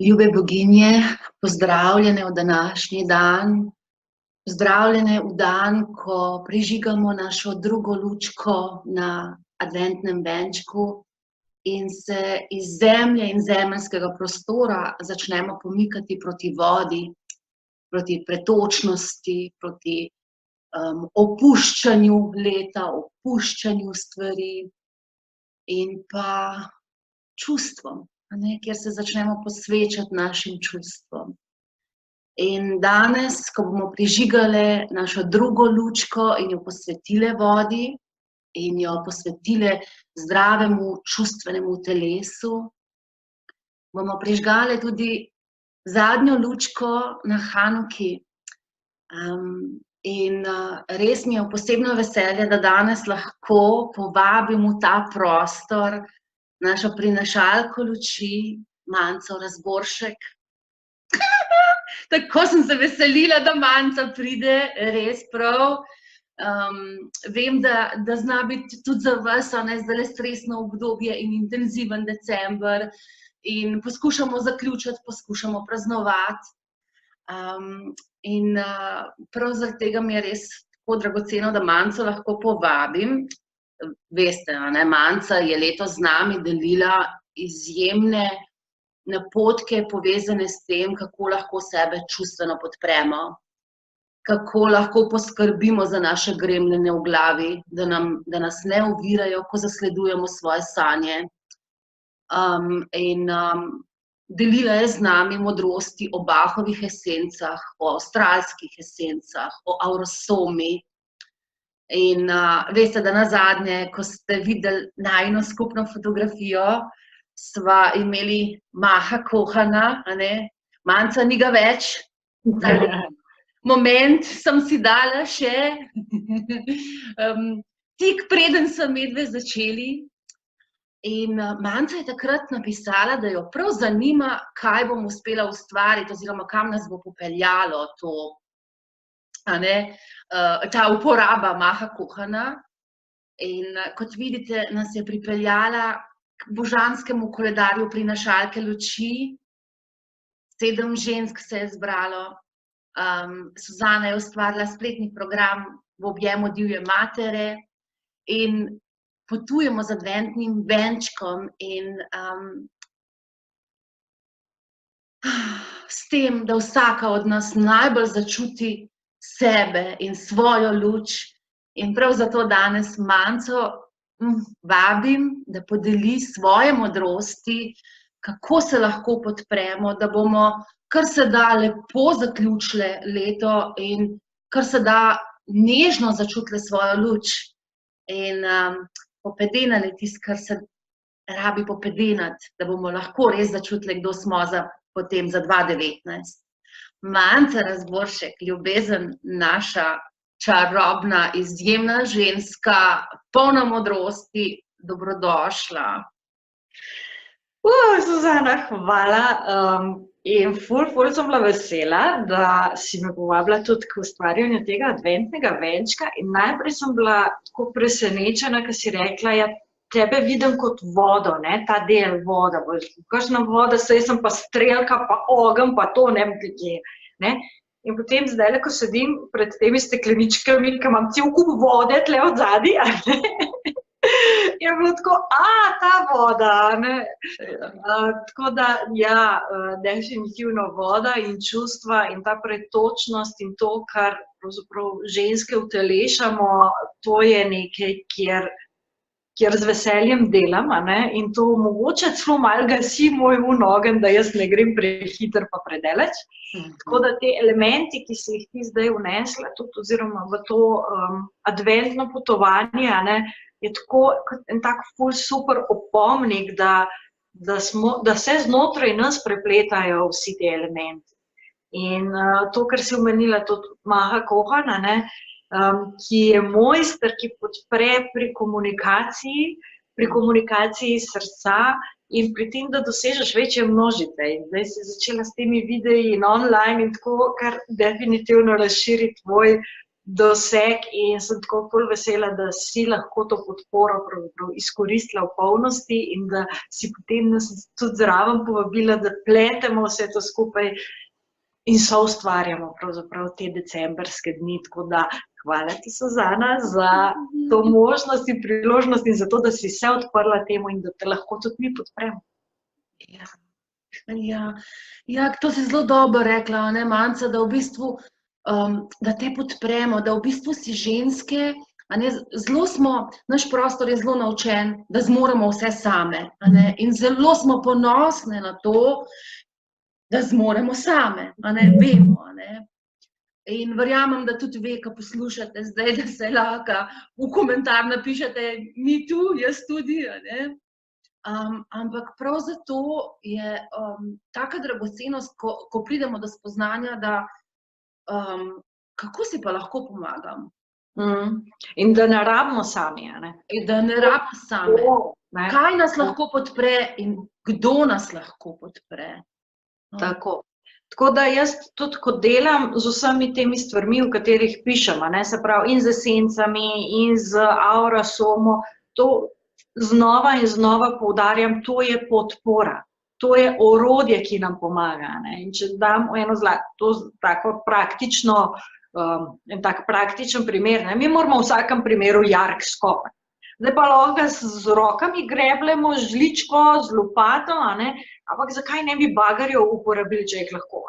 Ljube boginje, pozdravljene v današnji dan, pozdravljene v dan, ko prižigamo našo drugo lučko na adventnem venčku in se iz zemlje in zemeljskega prostora začnemo pomikati proti vodi, proti pretočnosti, proti opuščanju leta, opuščanju stvari in pa čustvom. Kjer se začnemo posvečati našim čustvom. In danes, ko bomo prižigale našo drugo lučko in jo posvetile vodi in jo posvetile zdravemu čustvenemu telesu, bomo prižgale tudi zadnjo lučko na Hanuki. In res mi je posebno veselje, da danes lahko povabim v ta prostor našo prinašalko luči, Manco Razboršek. Tako sem se veselila, da Manca pride, res prav. Vem, da zna biti tudi za vas zdajle stresno obdobje in intenziven december in poskušamo zaključiti, poskušamo praznovati. In prav zaradi tega mi je res tako dragoceno, da Manco lahko povabim. Veste, Manca je letos z nami delila izjemne napotke povezane s tem, kako lahko sebe čustveno podpremo, kako lahko poskrbimo za naše gremljene v glavi, da nas ne ovirajo, ko zasledujemo svoje sanje. Delila je z nami modrosti o Bachovih esencah, o avstralskih esencah, o aurosomi. In veste, da nazadnje, ko ste videli najino skupno fotografijo, sva imeli Maha Kohana, Manca ni ga več. Moment sem si dala še, tik preden so medve začeli. In Manca je takrat napisala, da jo prav zanima, kaj bom uspela ustvariti oziroma kam nas bo popeljalo to, ta uporaba Maha Kohana. In kot vidite, nas je pripeljala k božanskemu koledarju prinašalke luči. 7 žensk se je zbralo. Suzana je ustvarila spletni program v objemu Divje matere in potujemo z adventnim venčkom in s tem, da vsaka od nas najbolj začuti sebe in svojo luč. In prav zato danes Manco vabim, da podeli svoje modrosti, kako se lahko podpremo, da bomo kar se da lepo zaključile leto in kar se da nežno začutile svojo luč. In popedenali tisto, kar se rabi popedenati, da bomo lahko res začutili, kdo smo potem za 2019. Manca Razboršek, ljubezen naša, čarobna, izjemna ženska, polna modrosti, dobrodošla. Suzana, hvala. In ful sem bila vesela, da si me povabila tudi k ustvarjanju tega adventnega venčka. In najprej sem bila tako presenečena, ko si rekla, ja, tebe vidim kot vodo, ta del voda. Kakšna voda, saj sem pa strelka, pa ogenj, pa to ne vem kje. In potem zdaj, ko sedim pred temi stekleničkami, ki imam cel kup vode tle od zadaj, je bilo tako, ta voda, Tako da, ja, definitivno voda in čustva in ta pretočnost in to, kar pravzaprav ženske utelešamo, to je nekaj, kjer z veseljem delam, in to mogoče celo malo gasi moj ogenj, da jaz ne grem prehiter pa predaleč. Tako da te elementi, ki si jih ti zdaj vnesla, tudi oziroma v to adventno potovanje, je tako en tak ful super opomnik, da se znotraj nas prepletajo vsi ti elementi. In to, kar si omenila, tudi Maha Kohana, ki je mojster, ki podpre pri komunikaciji srca in pri tem, da dosežeš večje množice. In zdaj si začela s temi videi in online in tako, kar definitivno razširi tvoj doseg in sem tako ful vesela, da si lahko to podporo pravzaprav izkoristila v polnosti in da si potem nas tudi zraven povabila, da pletemo vse to skupaj in soustvarjamo pravzaprav te decembrske dni, tako da hvala ti, Suzana, za to možnost in priložnost in za to, da si se odprla temu in da te lahko tudi mi podpremo. Ja, to si zelo dobro rekla, ne, Manca, da v bistvu, da te podpremo, da v bistvu si ženske, a ne, zelo smo, naš prostor je zelo naučen, da zmoremo vse same, a ne, in zelo smo ponosne na to, da zmoremo same, a ne, vemo, a ne. In verjamem, da tudi ve, ko poslušate zdaj, da se lahko v komentar napišete, mi tu, jaz tudi, a ne. Ampak prav zato je taka dragocenost, ko pridemo do spoznanja, da kako si pa lahko pomagam. In da ne rabimo sami, a ne? Da ne rabimo sami. Kaj nas lahko podpre in kdo nas lahko podpre. Tako da jaz tudi, ko delam z vsemi temi stvarmi, v katerih pišem, se pravi in z esencami in z aurasomo, to znova in znova poudarjam, to je podpora, to je orodje, ki nam pomaga. In če dam eno tako praktično, en tak praktičen primer, mi moramo v vsakem primeru jark skopati. Zdaj pa lahko z rokami greblemo, z žličko, z lopato, ampak zakaj ne bi bagerjev uporabili, če jih lahko,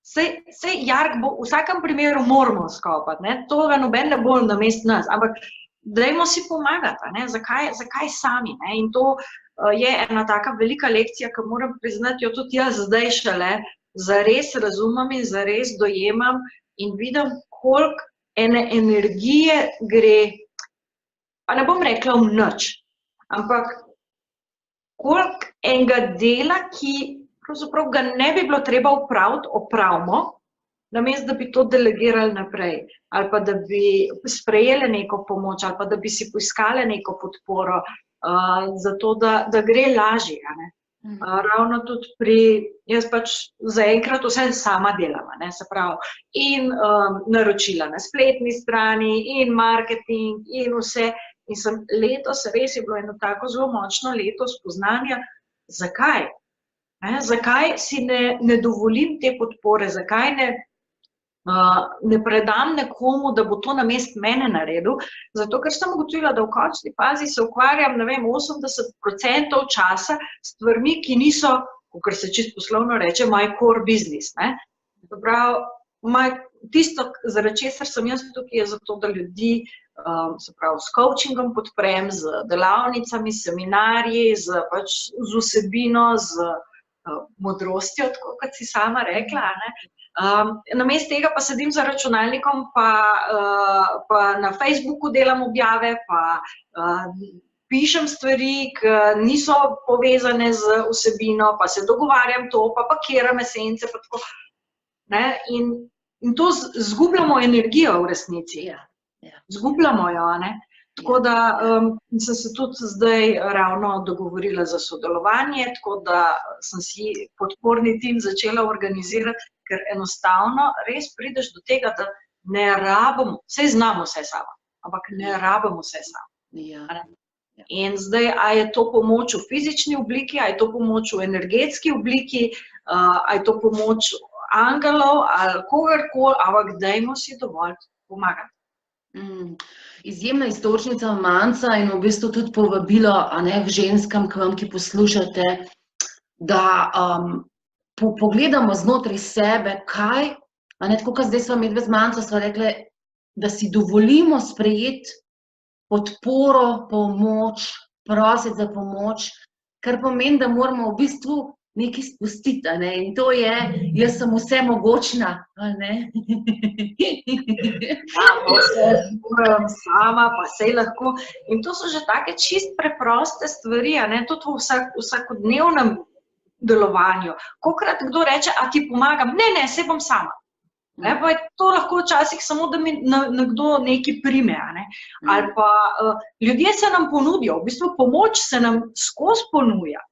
Sej jark bo v vsakem primeru moramo skopati, to ga noben ne bo namesto nas, ampak dajmo si pomagati, zakaj sami, in to je ena taka velika lekcija, ki moram priznati, jo tudi jaz zdaj šele zares razumem in zares dojemam in vidim, koliko ene energije gre, pa ne bom rekla v nič, ampak koliko enega dela, ki pravzaprav ga ne bi bilo treba opraviti, opravimo, namesto da bi to delegirali naprej, ali pa da bi sprejeli neko pomoč, ali pa da bi si poiskali neko podporo, zato da gre lažje. Ravno tudi jaz pač zaenkrat vse sama delam, se pravi, in naročila na spletni strani, in marketing, in vse. In sem letos, res je bilo eno tako zelo močno leto spoznanja, zakaj? Zakaj si ne dovolim te podpore, zakaj ne predam nekomu, da bo to namesto mene naredil, zato ker sem ugotovila, da v končni fazi se ukvarjam, 80% časa s stvarmi, ki niso, kakor se čisto poslovno reče, my core business. Tisto, zaradi česar sem jaz tukaj, je zato, da ljudi se pravi, s coachingom podprem, z delavnicami, seminarji, z vsebino, z modrostjo, tako kot si sama rekla. Namesto tega pa sedim za računalnikom, pa na Facebooku delam objave, pa pišem stvari, ki niso povezane z vsebino, pa se dogovarjam to, pa pakiram esence, pa tako. In to zgubljamo energijo v resnici. Zgubljamo jo, Tako da sem se tudi zdaj ravno dogovorila za sodelovanje, tako da sem si podporni tim začela organizirati, ker enostavno res prideš do tega, da ne rabimo, saj znamo vse samo, ampak ne rabimo vse samo. In zdaj, a je to pomoč v fizični obliki, a je to pomoč v energetski obliki, a je to pomoč angelov ali kogarkoli, ampak dajmo si dovolj pomagati. Izjemna iztočnica Manca in v bistvu tudi povabilo k ženskam, k vam, ki poslušate, da pogledamo znotraj sebe, kaj, tako kot zdaj sva medve z Manco, sva rekli, da si dovolimo sprejeti podporo, pomoč, prositi za pomoč, kar pomeni, da moramo v bistvu nekaj spustiti, in to je, jaz sem vse mogočna, sama, pa sej lahko. In to so že take čist preproste stvari, tudi v vsakodnevnem delovanju. Kolikrat kdo reče, a ti pomagam? Ne, saj bom sama. Pa je to lahko včasih samo, da mi nekdo nekaj prime, ali pa ljudje se nam ponudijo, v bistvu pomoč se nam skozi ponuja.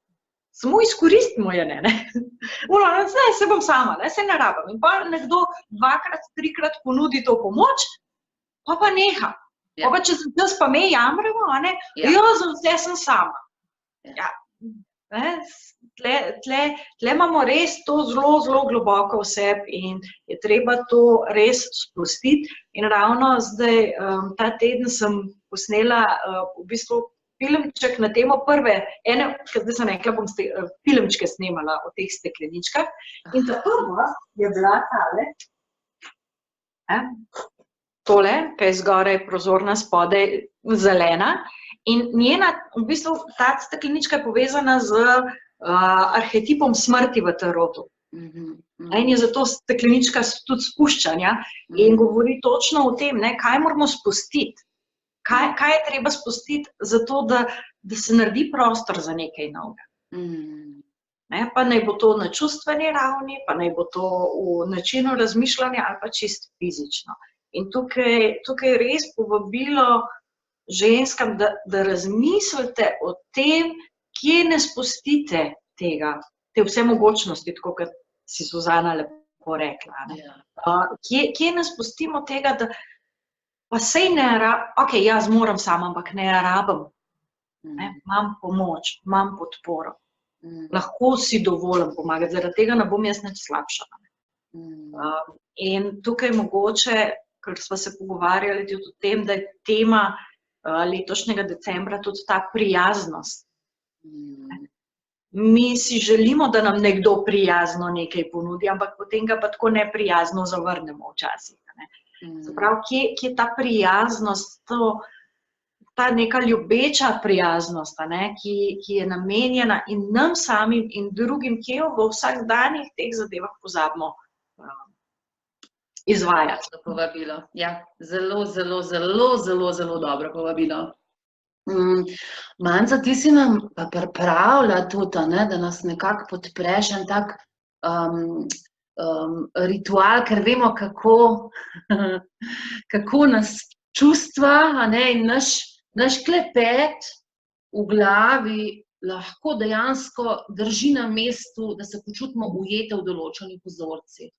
samo izkoristimo je, ne. Zdaj se bom sama, se ne rabim. In pa nekdo 2-krat, 3-krat ponudi to pomoč, pa neha. Pa če se jaz pa me jamremo, jaz za vse sem sama. Ja. Tle imamo res to zelo, zelo globoko v sebi in je treba to res spustiti. In ravno zdaj, ta teden sem posnela v bistvu filmček na temo prve, zdaj sem rekla, bom filmčke snemala o teh stekleničkah. In ta prva je bila tole, kaj je zgoraj prozorna, spodaj zelena. In njena, v bistvu, ta steklenička je povezana z arhetipom smrti v tarotu. In je zato steklenička tudi spuščanja in govori točno o tem, kaj moramo spustiti. Kaj je treba spustiti zato, da se naredi prostor za nekaj novega. Pa naj bo to na čustveni ravni, pa naj bo to v načinu razmišljanja ali pa čisto fizično. In tukaj res povabilo ženskam, da razmislite o tem, kje ne spustite tega, te vse mogočnosti, tako kot si Suzana lepo rekla. Kje ne spustimo tega, da pa sej ne rabim, jaz moram sama, ampak ne rabim. Imam pomoč, imam podporo. Lahko si dovolim pomagati, zaradi tega ne bom jaz nič slabša. In tukaj mogoče, ker smo se pogovarjali tudi o tem, da je tema letošnjega decembra tudi ta prijaznost. Mi si želimo, da nam nekdo prijazno nekaj ponudi, ampak potem ga pa tako neprijazno zavrnemo včasih. Se pravi, kje ta prijaznost, ta neka ljubeča prijaznost, ki je namenjena in nam samim in drugim, ki jo v vsakdanjih teh zadevah pozabimo izvajati. Povabilo. Ja, zelo, zelo, zelo, zelo, zelo dobro povabilo. Manca, ti si nam pa pripravila tudi, da nas nekako podpreš en tak ritual, ker vemo, kako nas čustva in naš klepet v glavi lahko dejansko drži na mestu, da se počutimo ujete v določenih vzorcih.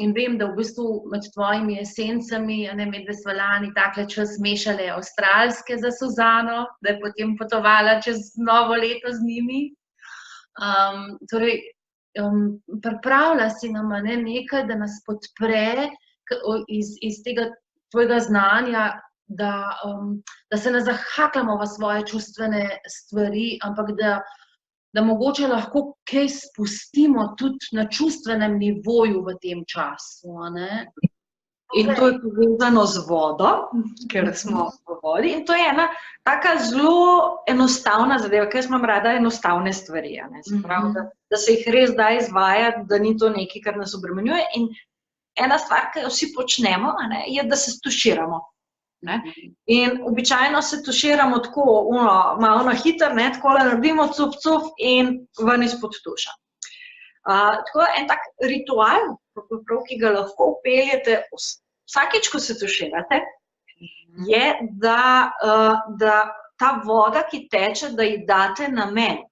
In vem, da v bistvu med tvojimi esencami, med vesvalani, takle čas mešale avstralske za Suzano, da je potem potovala čez novo leto z njimi. Torej, pripravlja si nam nekaj, da nas podpre iz tega tvojega znanja, da se ne zahakljamo v svoje čustvene stvari, ampak da mogoče lahko kaj spustimo tudi na čustvenem nivoju v tem času. In to je povezano z vodo, ker smo v vodi. In to je ena taka zelo enostavna zadeva, ker jaz imam rada enostavne stvari. Se pravi, da se jih res da izvajati, da ni to nekaj, kar nas obremenjuje. In ena stvar, ki jo vsi počnemo, je, da se stuširamo. In običajno se tuširamo tako, malo na hitro, tako da naredimo cuf in ven izpod tuša. Tako en tak ritual, ki ga lahko vpeljete vsakič, ko se tuširate, je, da ta voda, ki teče, da ji date namen.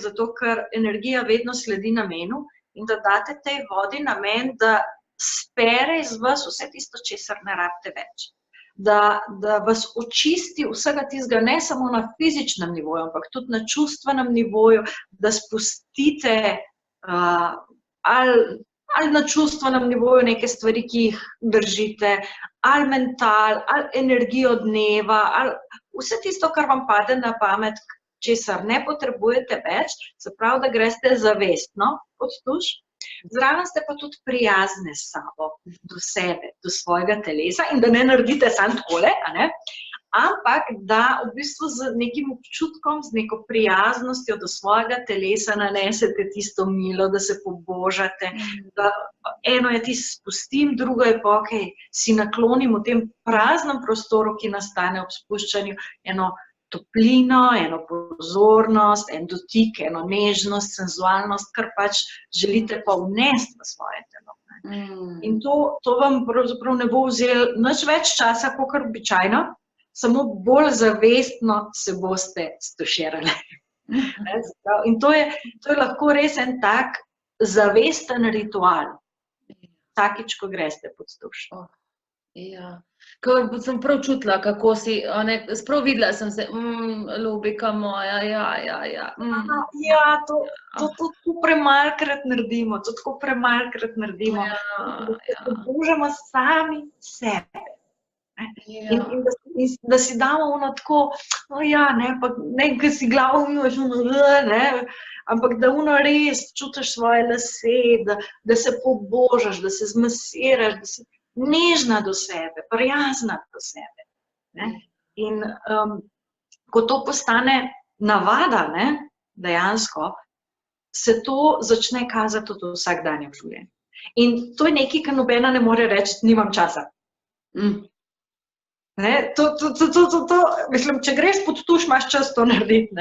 Zato, ker energija vedno sledi namenu in da date tej vodi namen, da spere iz vas vse tisto, česar ne rabite več. Da vas očisti vsega tistega, ne samo na fizičnem nivoju, ampak tudi na čustvenem nivoju, da spustite ali na čustvenem nivoju neke stvari, ki jih držite, ali mental, ali energijo dneva, ali vse tisto, kar vam pade na pamet, česar ne potrebujete več, se pravi, da greste zavestno pod tuš. Zraven ste pa tudi prijazne s sabo, do sebe, do svojega telesa in da ne naredite samo takole, ampak da v bistvu z nekim občutkom, z neko prijaznostjo do svojega telesa nanesete tisto milo, da se pobožate. Eno je tisto spustim, drugo je pa, si naklonim v tem praznem prostoru, ki nastane ob spuščanju, eno toplino, eno pozornost, en dotik, eno nežnost, senzualnost, kar pač želite pa vnesti v svoje telo. In to vam pravzaprav ne bo vzelo nič več časa, kakor običajno, samo bolj zavestno se boste stuširali. In to je lahko res en tak zavesten ritual. Vsakič, ko greste pod tuš. Ja. Ker sem prav čutila, kako si, sprav videla sem se, ljubika moja, ja. Ja, to premalkrat naredimo, to tako premalkrat naredimo. Da božamo sami sebe. In da si damo ono tako, ne, si glavo umivaš, ampak da ono res čutiš svoje lase, da se pobožaš, da se zmasiraš, da si nežna do sebe, prijazna do sebe. In ko to postane navada, dejansko, se to začne kazati tudi v vsakdanjem življenju. In to je nekaj, kar nobena ne more reči, nimam časa. Mislim, če greš pod tuš, imaš čas to narediti.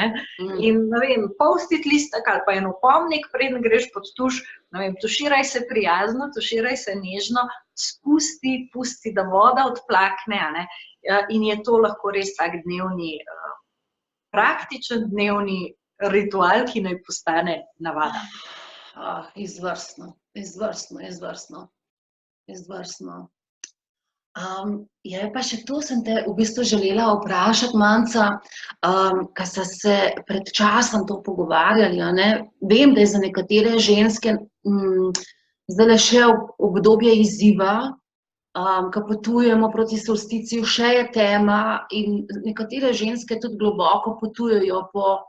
In, ne vem, post-it listek ali pa en opomnik, preden greš pod tuš, ne vem, tuširaj se prijazno, tuširaj se nežno, pusti, da voda odplakne, in je to lahko res tak dnevni, praktičen dnevni ritual, ki naj postane navada. Izvrstno. Je pa še to, sem te v bistvu želela vprašati, Manca, ko so se pred časom to pogovarjali, vem, da je za nekatere ženske zdaj še obdobje izziva, ko potujemo proti solsticiju, še je tema in nekatere ženske tudi globoko potujejo po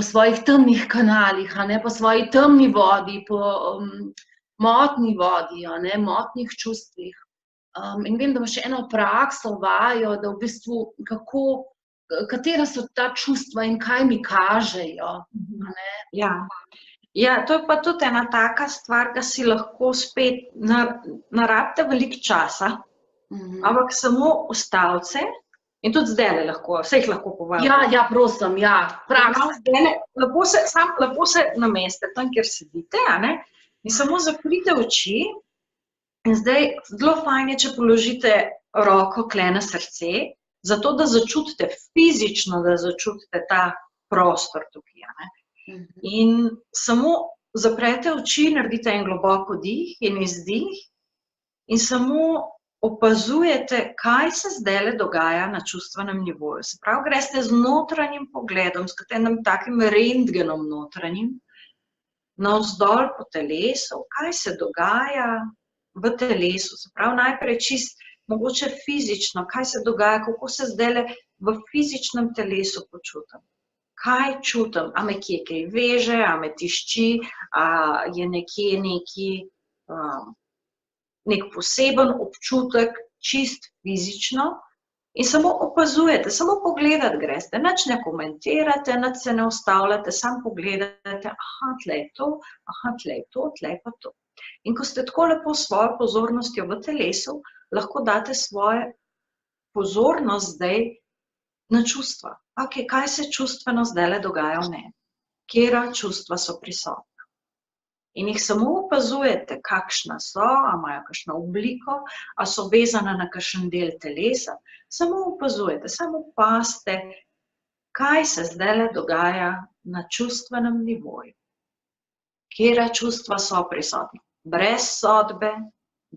svojih temnih kanalih, po svoji temni vodi, po motni vodi, motnih čustvih. In vem, da ima še eno prakso, vajo, da v bistvu katera so ta čustva in kaj mi kažejo. Ja, to je pa tudi ena taka stvar, da si lahko spet narabite veliko časa, ampak samo ustavce in tudi zdaj lahko, vse jih lahko povabim. Ja, prosim, praksa. Lepo se namestite tam, kjer sedite, in samo zaprite oči. In zdaj zelo fajn je, če položite roko tule na srce, zato da začutite fizično, da začutite ta prostor tukaj. In samo zaprete oči, naredite en globok vdih in izdih in samo opazujete, kaj se zdajle dogaja na čustvenem nivoju. Se pravi, greste z notranjim pogledom, s katerim takim rentgenom notranjim, navzdol po telesu, kaj se dogaja v telesu, se pravi najprej čist, mogoče fizično, kaj se dogaja, kako se zdajle v fizičnem telesu počutim. Kaj čutim, a me kje kaj veže, a me tišči, a je nekje nek poseben občutek, čist fizično in samo opazujete, samo pogledati greste, nič ne komentirate, nič se ne ustavljate, samo pogledate, tle je to, tle je to, tle je pa to. In ko ste tako lepo s svojo pozornostjo v telesu, lahko date svojo pozornost zdaj na čustva. Kaj se čustveno zdajle dogaja v meni? Katera čustva so prisotna? In jih samo opazujete, kakšna so, a imajo kakšno obliko, a so vezana na kakšen del telesa. Samo opazujete, samo opazite, kaj se zdajle dogaja na čustvenem nivoju. Katera čustva so prisotna? Brez sodbe,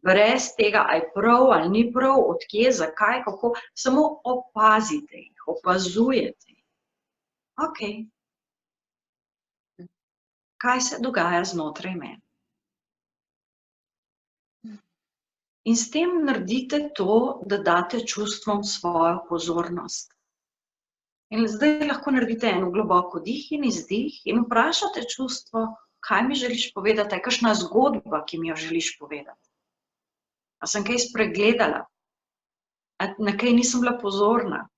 brez tega, ali prav, ali ni prav, odkje, zakaj, kako, samo opazite jih, opazujete jih. Kaj se dogaja znotraj mene? In s tem naredite to, da date čustvom svojo pozornost. In zdaj lahko naredite eno globoko vdih in izdih in vprašate čustvo, kaj mi želiš povedati, je kakšna zgodba, ki mi jo želiš povedati. A sem kaj spregledala? A na kaj nisem bila pozorna?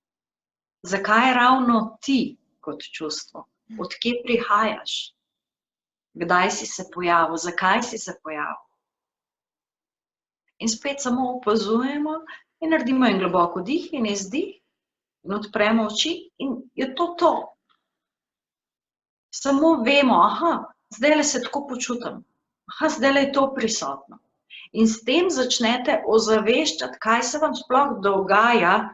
Zakaj ravno ti kot čustvo? Odkje prihajaš? Kdaj si se pojavil? Zakaj si se pojavil? In spet samo opazujemo in naredimo en globok vdih in izdih in odpremo oči in je to. Samo vemo, zdajle se tako počutim, zdajle je to prisotno. In s tem začnete ozaveščati, kaj se vam sploh dogaja,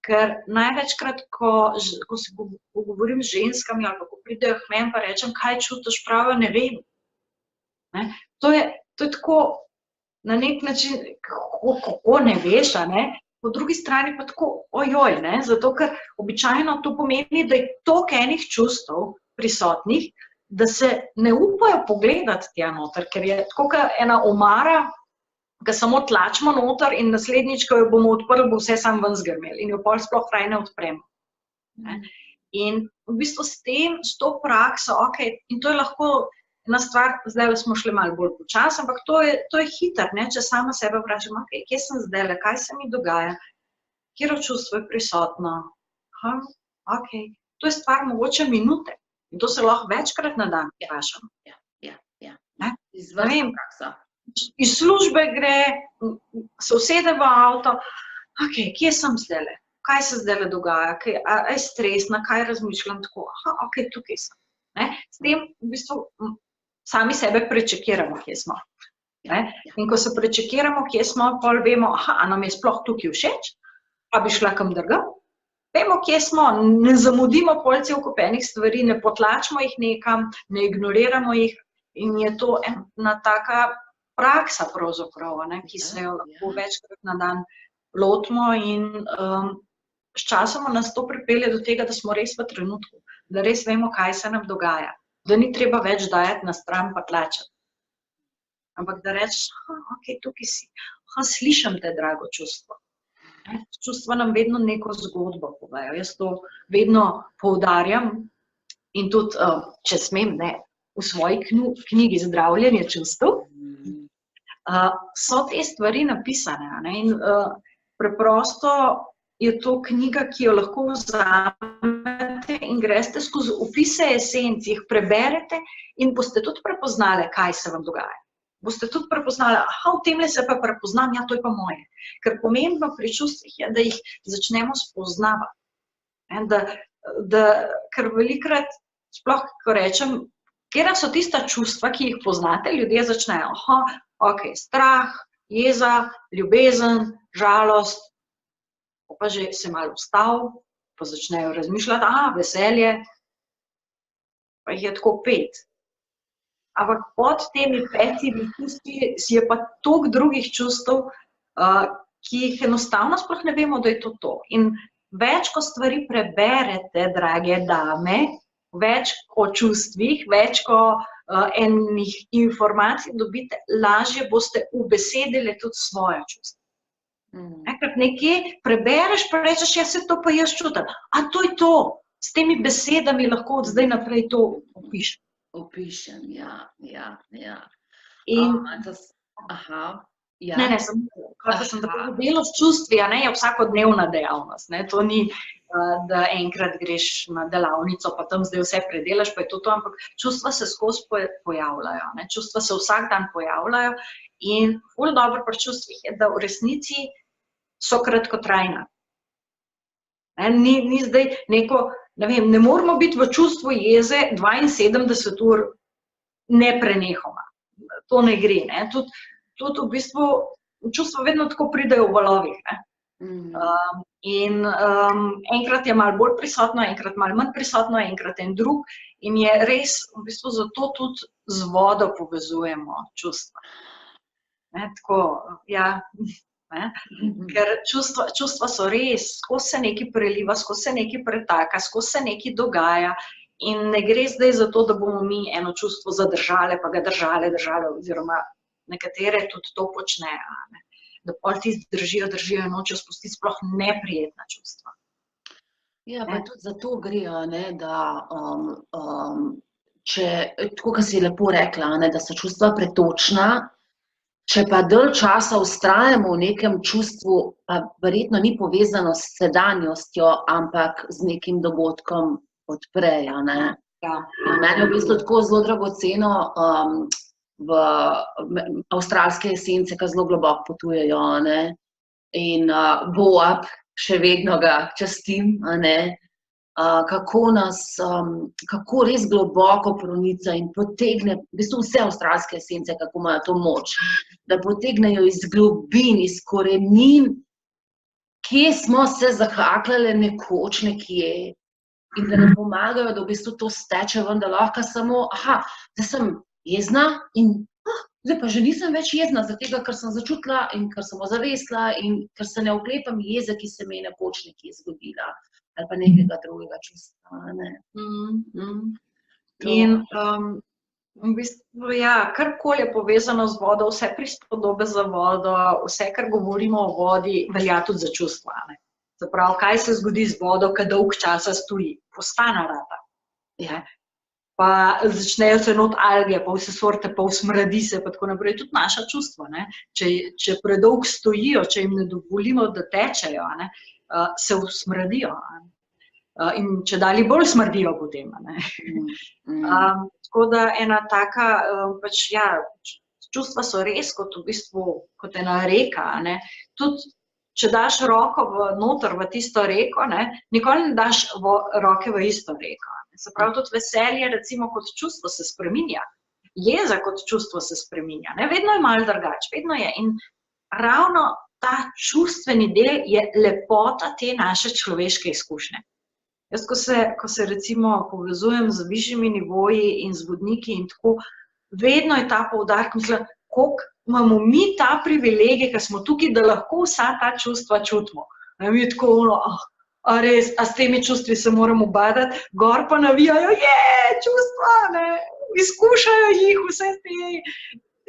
Ker največkrat, ko se pogovorim z ženskami ali pa ko pridejo k meni, pa rečem, kaj čutiš, pravijo, ne vem. Ne? To je tako na nek način, kako ne veš, a ne? Po drugi strani pa tako, ojoj, ne? Zato ker običajno to pomeni, da je toliko enih čustev prisotnih, da se ne upajo pogledati tja noter, ker je tako kot ena omara, ki samo tlačimo noter in naslednjič, ko jo bomo odprli, bo vse sam ven zgrmeli in jo pol sploh raje ne odpremo. Ne? In v bistvu s to prakso, in to je lahko ena stvar, zdaj smo šli malo bolj počas, ampak to je hiter, ne? Če sama sebe vprašam, kje sem zdaj, kaj se mi dogaja, katero čustvo je prisotno, to je stvar mogoče minute in to se lahko večkrat na dan vprašam. Izvrstna praksa. Iz službe gre, se usede v avto, kje sem zdaj, kaj se zdaj dogaja, a je stresna, kaj razmišljam tako, tukaj sem. Ne? S tem v bistvu sami sebe prečekiramo, kje smo. Ne? In ko se prečekiramo, kje smo, pol vemo, a nam je sploh tukaj všeč, pa bi šla kam drugam. Vemo, kje smo, ne zamudimo pol cel kup enih stvari, ne potlačimo jih nekam, ne ignoriramo jih in je to ena taka praksa pravzaprav, ki se jo lahko večkrat na dan lotimo in sčasoma nas to pripelje do tega, da smo res v trenutku, da res vemo, kaj se nam dogaja, da ni treba več dajati na stran pa tlačati. Ampak da rečeš, tukaj si, slišim te, drago čustvo. Čustva nam vedno neko zgodbo povejo. Jaz to vedno poudarjam in tudi, če smem, v svoji knjigi Zdravljenje čustev, so te stvari napisane in preprosto je to knjiga, ki jo lahko vzamete in greste skozi opise esenc, jih preberete in boste tudi prepoznali, kaj se vam dogaja. Boste tudi prepoznali, v temle se pa prepoznam, to je pa moje. Ker pomembno pri čustvih je, da jih začnemo spoznavati. Ker velikokrat, sploh ko rečem, katera so tista čustva, ki jih poznate, ljudje začnejo, strah, jeza, ljubezen, žalost, pa že se malo ustavil, pa začnejo razmišljati, veselje, pa jih je tako 5. Ampak pod temi 5 čustvi je pa toliko drugih čustev, ki jih enostavno sploh ne vemo, da je to. In več, ko stvari preberete, drage dame, več o čustvih, več, ko enih informacij dobite, lažje boste ubesedili tudi svoje čustva. Ker nekje prebereš, pa rečeš, se to pa jaz čutim. To je to, s temi besedami lahko od zdaj naprej to opišem. Opišem, ja. In Ne, sem tako delo s čustvi, je vsakodnevna dejavnost. To ni, da enkrat greš na delavnico, pa tam zdaj vse predelaš, pa je to, ampak čustva se skozi pojavljajo. Čustva se vsak dan pojavljajo in ful dobro pri čustvih je, da v resnici so kratkotrajna. Ni zdaj neko, ne moramo biti v čustvu jeze 72 ur neprenehoma. To ne gre. Tudi v bistvu čustva vedno tako pridejo v valovih. In enkrat je malo bolj prisotno, enkrat malo manj prisotno, enkrat en drug. In je res, v bistvu zato tudi z vodo povezujemo čustva. Tako, ker čustva so res, skozi se nekaj preliva, skozi se nekaj pretaka, skozi se nekaj dogaja. In ne gre zdaj za to, da bomo mi eno čustvo zadržali, pa ga držali, oziroma nekatere tudi to počnejo, da pol tisti držijo in nočejo spustiti sploh neprijetna čustva. Ja, pa tudi za to gre, da če, tako kot si lepo rekla, da so čustva pretočna, če pa dalj časa vztrajamo v nekem čustvu, pa verjetno ni povezano s sedanjostjo, ampak z nekim dogodkom odprejo. Meni je v bistvu tako zelo dragoceno v avstralske esence, ki zelo globoko potujejo, in Boab, še vedno ga častim, kako res globoko pronica in potegne, v bistvu vse avstralske esence, kako imajo to moč, da potegnejo iz globin, iz korenin kje smo se zahakljali nekoč nekje in da nam pomagajo, da v bistvu to steče ven, da lahko samo, zdaj sem jezna in zdaj pa že nisem več jezna, zato ker sem začutila in ker sem ozavestila in ker se ne oklepam jeze, ki se mi je nekoč nekje zgodila ali pa nekega drugega čustva. In v bistvu, ja, karkoli je povezano z vodo, vse prispodobe za vodo, vse, kar govorimo o vodi, velja tudi za čustva. Se pravi, kaj se zgodi z vodo, kad dolg časa stoji? Postane rata. Ja. Pa začnejo se not alge, pa vse sorte, pa smradi se, pa tako naprej. Tudi naša čustva, ne? Če predolg stojijo, če jim ne dovolimo, da tečejo, ne? Se usmradijo. In če dalje bolj smrdijo potem. Tako da ena taka, pač ja, čustva so res kot v bistvu, kot ena reka, ne. Tudi, če daš roko noter v tisto reko, ne, nikoli ne daš roke v isto reko. Se pravi, tudi veselje, recimo, kot čustvo se spreminja. Jeza kot čustvo se spreminja, ne, vedno je malo drugače, vedno je. In ravno ta čustveni del je lepota te naše človeške izkušnje. Jaz, ko se recimo povezujem z višjimi nivoji in z vodniki in tako, vedno je ta poudarek, mislim, koliko imamo mi ta privilegij, ker smo tukaj, da lahko vsa ta čustva čutimo. Mi tako, a res, a s temi čustvi se moramo badati, gor pa navijajo, čustva, ne, izkušajo jih vse te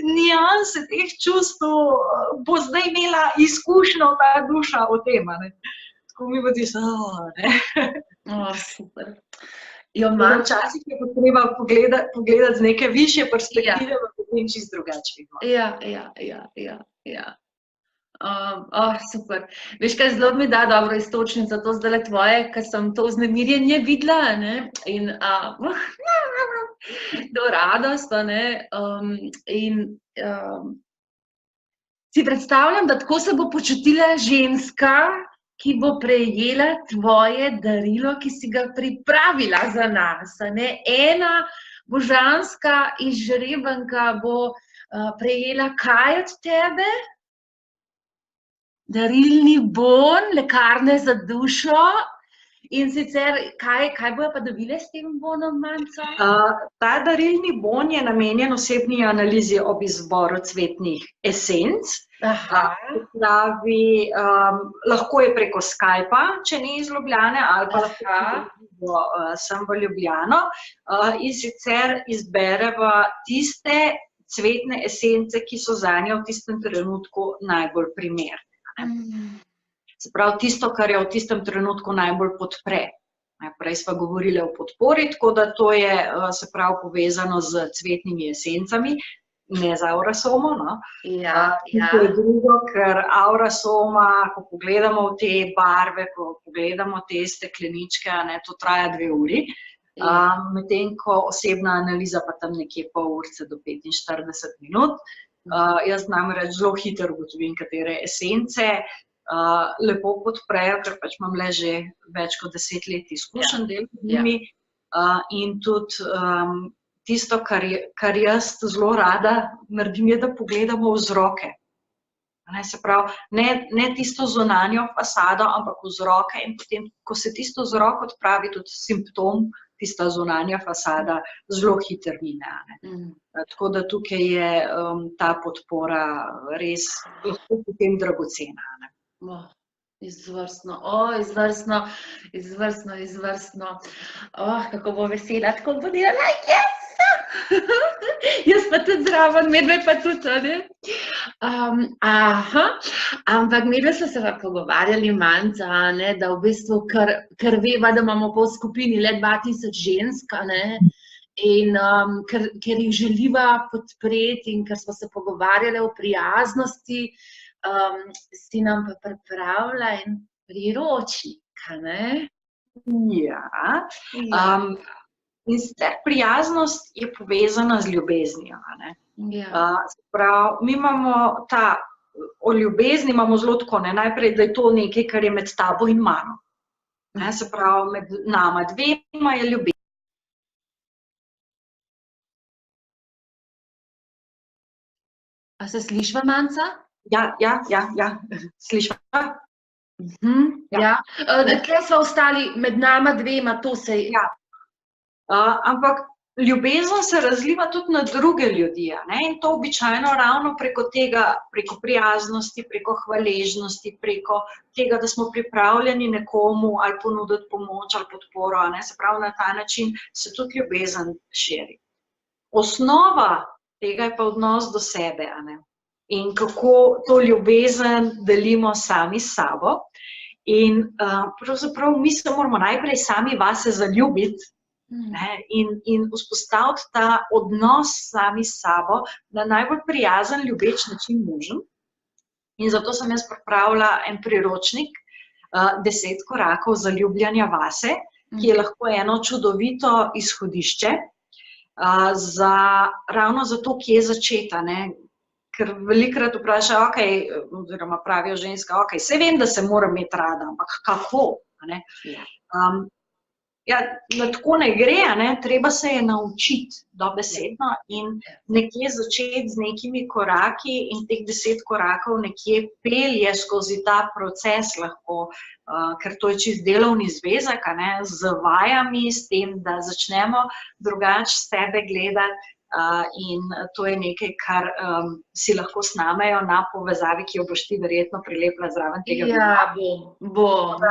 nianse teh čustv, bo zdaj imela izkušnjo ta duša o tem, ne. Tako mi bo tisto, ne. Super. Včasih je potreba pogledati z neke višje perspektive, pa potem čisto drugače. Ja. Super. Veš, kaj zelo mi da dobro iztočnico, to zdaj tvoje, ker sem to vznemirjenje videla, ne, in to radost, ne, in si predstavljam, da tako se bo počutila ženska, ki bo prejela tvoje darilo, ki si ga pripravila za nas, ne. Ena božanska izžrebanka bo prejela kaj od tebe? Darilni bon, lekarne za dušo. In sicer, kaj bojo pa dobile s tem bonom, Manca? Ta darilni bon je namenjen osebni analizi ob izboru cvetnih esenc. Pravi, lahko je preko Skypa, če ni iz Ljubljane, ali pa lahko sem v Ljubljano. In sicer izbereva tiste cvetne esence, ki so zanjo v tistem trenutku najbolj primerne. Se pravi, tisto, kar jo v tistem trenutku najbolj podpre. Prej sva govorili o podpori, tako da to je, se pravi, povezano z cvetnimi esencami, ne z aurasomo, no. To je drugo, ker aurasoma, ko pogledamo v te barve, ko pogledamo te stekleničke, ne, to traja 2 uri. Medtem ko osebna analiza pa tam nekje pol urice do 45 minut. Jaz namreč zelo hitro ugotovim, katere esence lepo podprejo, ker pač imam le že več kot 10 let izkušenj del z njimi. In tudi tisto, kar jaz zelo rada naredim, je, da pogledamo vzroke. Se pravi, ne tisto zunanjo fasado, ampak vzroke, in potem, ko se tisto vzrok odpravi, tudi simptom, tista zunanja fasada, zelo hitro mine. Tako da tukaj je ta podpora res lahko potem dragocena. Izvrstno, izvrstno. Kako bo vesela, tako bo delala, jaz pa tudi zraven, medve pa tudi, ne? Ampak medve so se pa pogovarjali, Manca, ne, da v bistvu, ker veva, da imamo po skupini le 2000 žensk, ne, in ker jih želiva podpreti in ker smo se pogovarjali o prijaznosti, si nam pa pripravila en priročnik, ne? Ja. In sicer prijaznost je povezana z ljubeznijo, ne. Se pravi, mi imamo o ljubezni imamo zelo tako, ne, najprej, da je to nekaj, kar je med tabo in mano. Se pravi, med nama dvema je ljubezen. A se slišva, Manca? Ja, slišva. Ja. Kje so ostali med nama dvema, to se je... Ja. Ampak ljubezen se razliva tudi na druge ljudi, ne? In to običajno ravno preko tega, preko prijaznosti, preko hvaležnosti, preko tega, da smo pripravljeni nekomu ali ponuditi pomoč ali podporo, ne? Se pravi, na ta način se tudi ljubezen širi. Osnova tega je pa odnos do sebe, ne? In kako to ljubezen delimo sami s sabo. In pravzaprav mi se moramo najprej sami vase zaljubiti, ne, in vzpostaviti ta odnos sami s sabo na najbolj prijazen, ljubeč način možen. In zato sem jaz pripravila en priročnik, 10 korakov zaljubljanja vase, ki je lahko eno čudovito izhodišče ravno za to, kje začeti, ne. Ker velikokrat vprašajo, oziroma pravijo ženske, saj vem, da se moram imeti rada, ampak kako? Ne? Ja, tako ne gre, ne? Treba se je naučiti dobesedno in nekje začeti z nekimi koraki in teh 10 korakov nekje pelje skozi ta proces lahko, ker to je čist delovni zvezek, ne? Z vajami, s tem, da začnemo drugače sebe gledati. In to je nekaj, kar si lahko snamejo na povezavi, ki jo boš ti verjetno prilepila zraven tega. Ja, bom.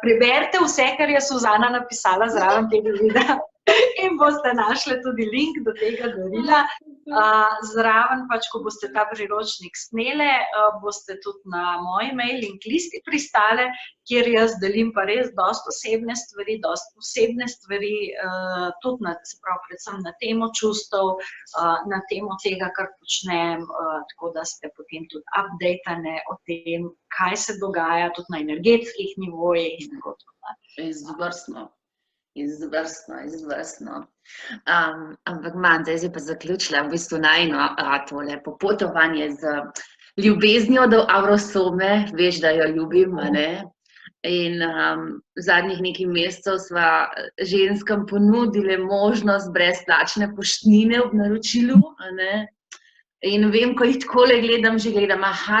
Preberite vse, kar je Suzana napisala zraven tega videa in boste našli tudi link do tega darila. Zraven, ko boste ta priročnik snele, boste tudi na moj mailing listi pristale, kjer jaz delim pa res dosti osebne stvari, tudi predvsem na temo čustev, na temo tega, kar počnem, tako da ste potem tudi updatane o tem, kaj se dogaja tudi na energetskih nivojih in tako naprej. Izvrstno. Ampak zdaj si pa zaključila v bistvu najino tole popotovanje z ljubeznijo do Avrosome, veš, da jo ljubim, ne? In zadnjih nekaj mesecev sva ženskam ponudile možnost brezplačne poštnine ob naročilu, ne? In vem, ko jih takole gledam,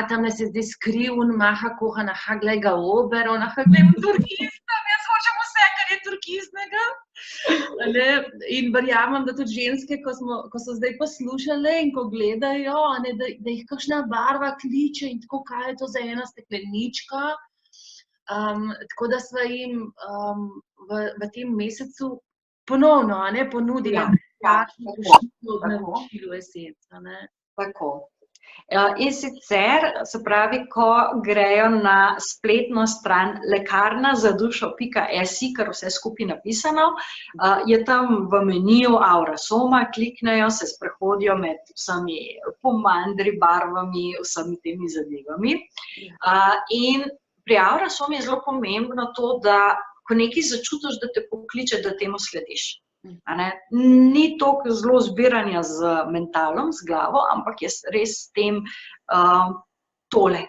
tamle se zdaj skriv, kohan, glej ga Oberon, glej v turkiznem, jaz hočem vse, kar je turkiznega. In verjamem, da tudi ženske, ko so zdaj poslušale in ko gledajo, da jih kakšna barva kliče in tako, kaj je to za ena steklenička. Tako da sva jim v tem mesecu ponovno ponudila brezplačno poštino ob naročilu Esenca, ne. Tako. In sicer, se pravi, ko grejo na spletno stran lekarnazadušo.si, kar vse skupaj napisano, je tam v meniju Avrosoma, kliknejo, se sprehodijo med vsemi pomandri, barvami, vsemi temi zadevami. In pri Avrosomi je zelo pomembno to, da ko nekaj začutiš, da te pokliče, da temu slediš. Ni toliko zelo zbiranja z mentalom, z glavo, ampak je res s tem tole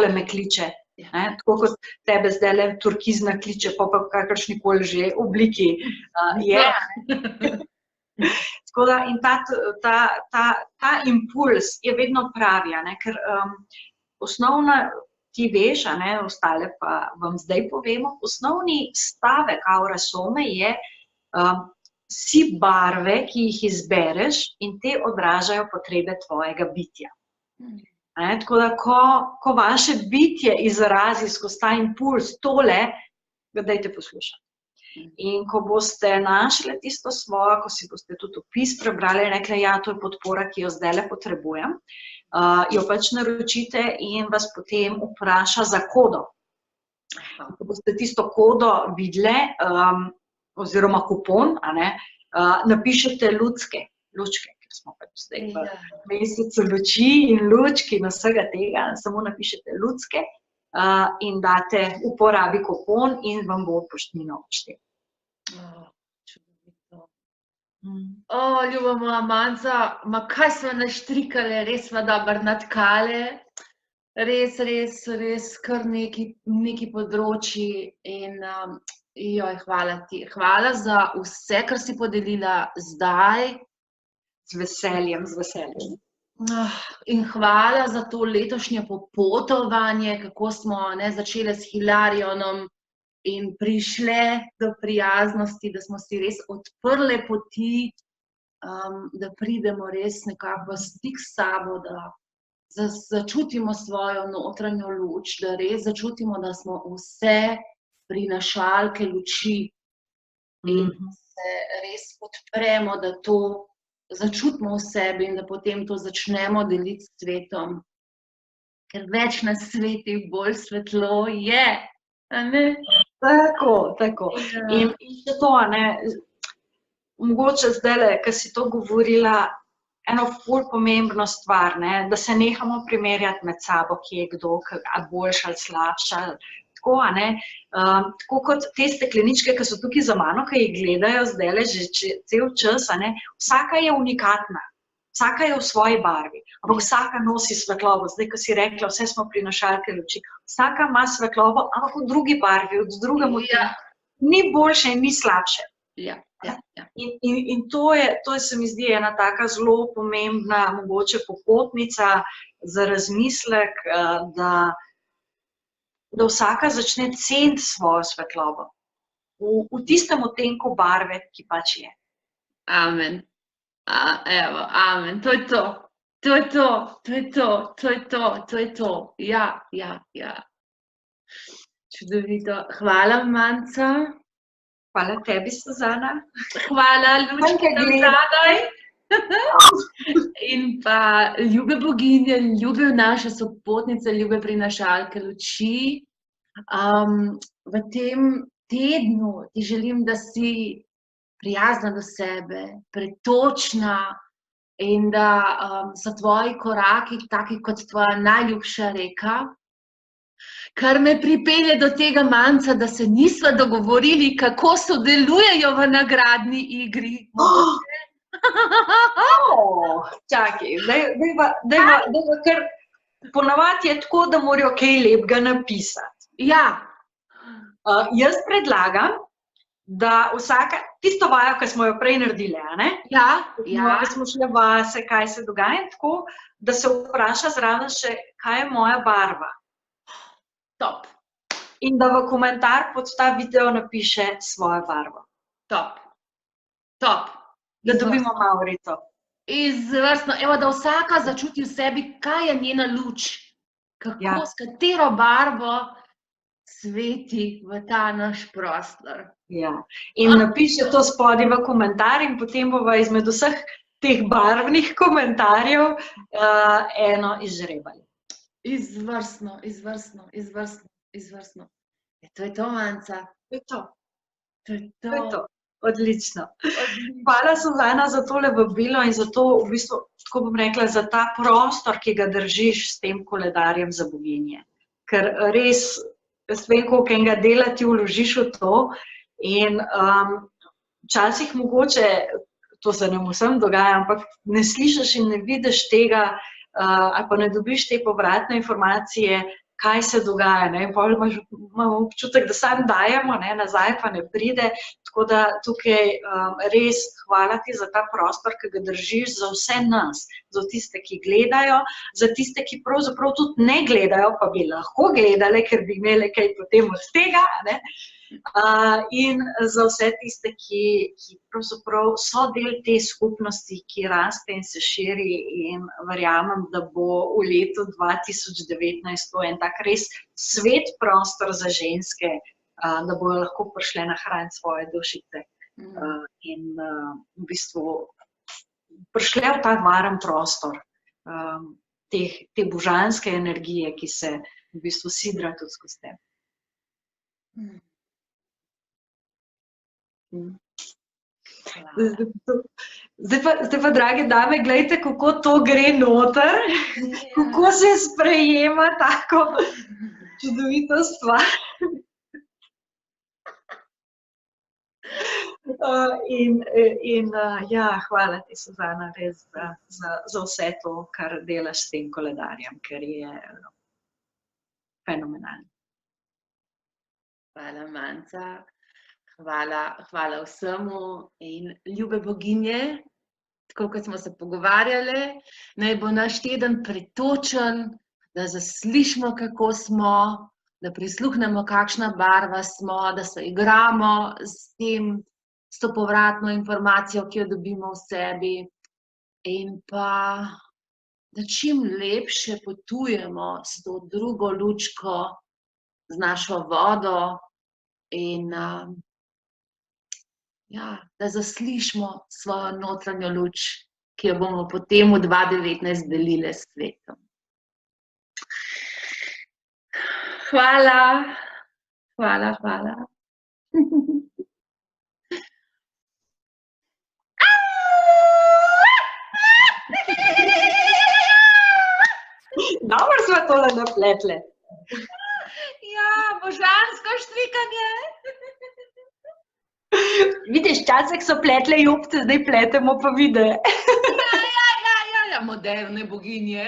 me kliče. Tako kot tebe zdajle turkizna kliče, pa kakršnikoli že obliki je. Tako da in ta impuls je vedno pravi, ker osnovna, ti veš, ostale pa vam zdaj povemo, osnovni stavek Avrosome je si barve, ki jih izbereš in te odražajo potrebe tvojega bitja. Tako da, ko vaše bitje izrazi skozi ta impuls tole, ga dajte poslušati. In ko boste našli tisto svojo, ko si boste tudi opis prebrali in rekli, ja, to je podpora, ki jo zdajle potrebujem, jo pač naročite in vas potem vpraša za kodo. Ko boste tisto kodo videli, oziroma kupon, napišete lučke, ker smo pač zdaj v mesecu luči in lučk in vsega tega, samo napišete lučke in date uporabi kupon in vam bo poštnino odštela. Ljuba moja Manca, kaj sva naštrikale, res sva dobro natkale, res kar neki področji in hvala ti. Hvala za vse, kar si podelila zdaj. Z veseljem. In hvala za to letošnje popotovanje, kako smo začele s Hilarionom in prišle do prijaznosti, da smo si res odprle poti, da pridemo res nekako v stik s sabo, da začutimo svojo notranjo luč, da res začutimo, da smo vse prinašalke luči in se res podpremo, da to začutimo v sebi in da potem to začnemo deliti s svetom. Ker več na svetu, bolj svetlo je. Tako. In še to, mogoče zdajle, ko si to govorila, eno ful pomembno stvar, da se nehamo primerjati med sabo, kje je kdo, a boljša ali slabša. Tako kot te stekleničke, ki so tukaj za mano, ki jih gledajo zdajle že cel čas, vsaka je unikatna, vsaka je v svoji barvi, ampak vsaka nosi svetlobo. Zdaj, ko si rekla, vse smo prinašalke luči, vsaka ima svetlobo, ampak v drugi barvi, v drugem odtinku. Ni boljše in ni slabše. In to se mi zdi ena taka zelo pomembna, mogoče popotnica za razmislek, da vsaka začne ceniti svojo svetlobo v tistem odtenku barve, ki pač je. Amen. Evo, amen. To je to. To je to. To je to. To je to. To je to. Ja. Čudovito. Hvala, Manca. Hvala tebi, Suzana. Hvala, Lučka, zadaj. In pa ljube boginje, ljube naše sopotnice, ljube prinašalke luči. V tem tednu ti želim, da si prijazna do sebe, pretočna in da so tvoji koraki taki kot tvoja najljubša reka. Kar me pripelje do tega, Manca, da se nisva dogovorili, kako sodelujejo v nagradni igri. Čakaj, dajva, ker ponavadi je tako, da morajo kaj lepega napisati. Ja. Jaz predlagam, da vsaka, tisto vajo, ki smo jo prej naredili, Ja. Smo šle vase, kaj se dogaja, tako, da se vpraša zraven še, kaj je moja barva. Top. In da v komentar pod ta video napiše svojo barvo. Top. Da dobimo Maurito. Izvrstno. Evo, da vsaka začuti v sebi, kaj je njena luč. Kako, s katero barvo sveti v ta naš prostor. Ja. In napiše to spodaj v komentar in potem bova izmed vseh teh barvnih komentarjev eno izžrebali. Izvrstno. To je to, Manca. To je to. Odlično. Hvala, Suzana, za tole vabilo in za to, v bistvu, tako bom rekla, za ta prostor, ki ga držiš s tem koledarjem za boginje. Ker res, jaz vem, koliko enega dela ti vložiš v to in včasih mogoče, to se nam vsem dogaja, ampak ne slišiš in ne vidiš tega, ali pa ne dobiš te povratne informacije, kaj se dogaja. Potem imamo občutek, da sam dajemo, nazaj pa ne pride. Tako da tukaj res hvala ti za ta prostor, ki ga držiš za vse nas, za tiste, ki gledajo, za tiste, ki pravzaprav tudi ne gledajo, pa bi lahko gledali, ker bi imeli kaj potem od tega. In za vse tiste, ki pravzaprav so del te skupnosti, ki raste in se širi, in verjamem, da bo v letu 2019 to en tak res svet prostor za ženske, da bodo lahko prišle nahraniti svoje dušice in v bistvu prišle v ta varen prostor te božanske energije, ki se v bistvu sidra tudi skozi tebe. Zdaj pa, drage dame, gledajte, kako to gre noter, kako se sprejema tako čudovito stvar. Hvala ti, Suzana, res za vse to, kar delaš s tem koledarjem, ker je fenomenalno. Hvala, Manca. Hvala vsemu in ljube boginje, tako kot smo se pogovarjali, naj bo naš teden pretočen, da zaslišimo, kako smo, da prisluhnemo, kakšna barva smo, da se igramo s to povratno informacijo, ki jo dobimo v sebi, in pa, da čim lepše potujemo s to drugo lučko, z našo vodo in da zaslišimo svojo notranjo luč, ki jo bomo potem v 2019 delili s svetom. Hvala, hvala, hvala. Dobro smo tole napletle. Ja, božansko štrikanje. Vidiš, včasih so pletle jopce, zdaj pletemo pa videe. Ja, moderne boginje.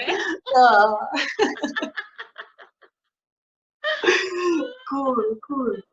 Cool.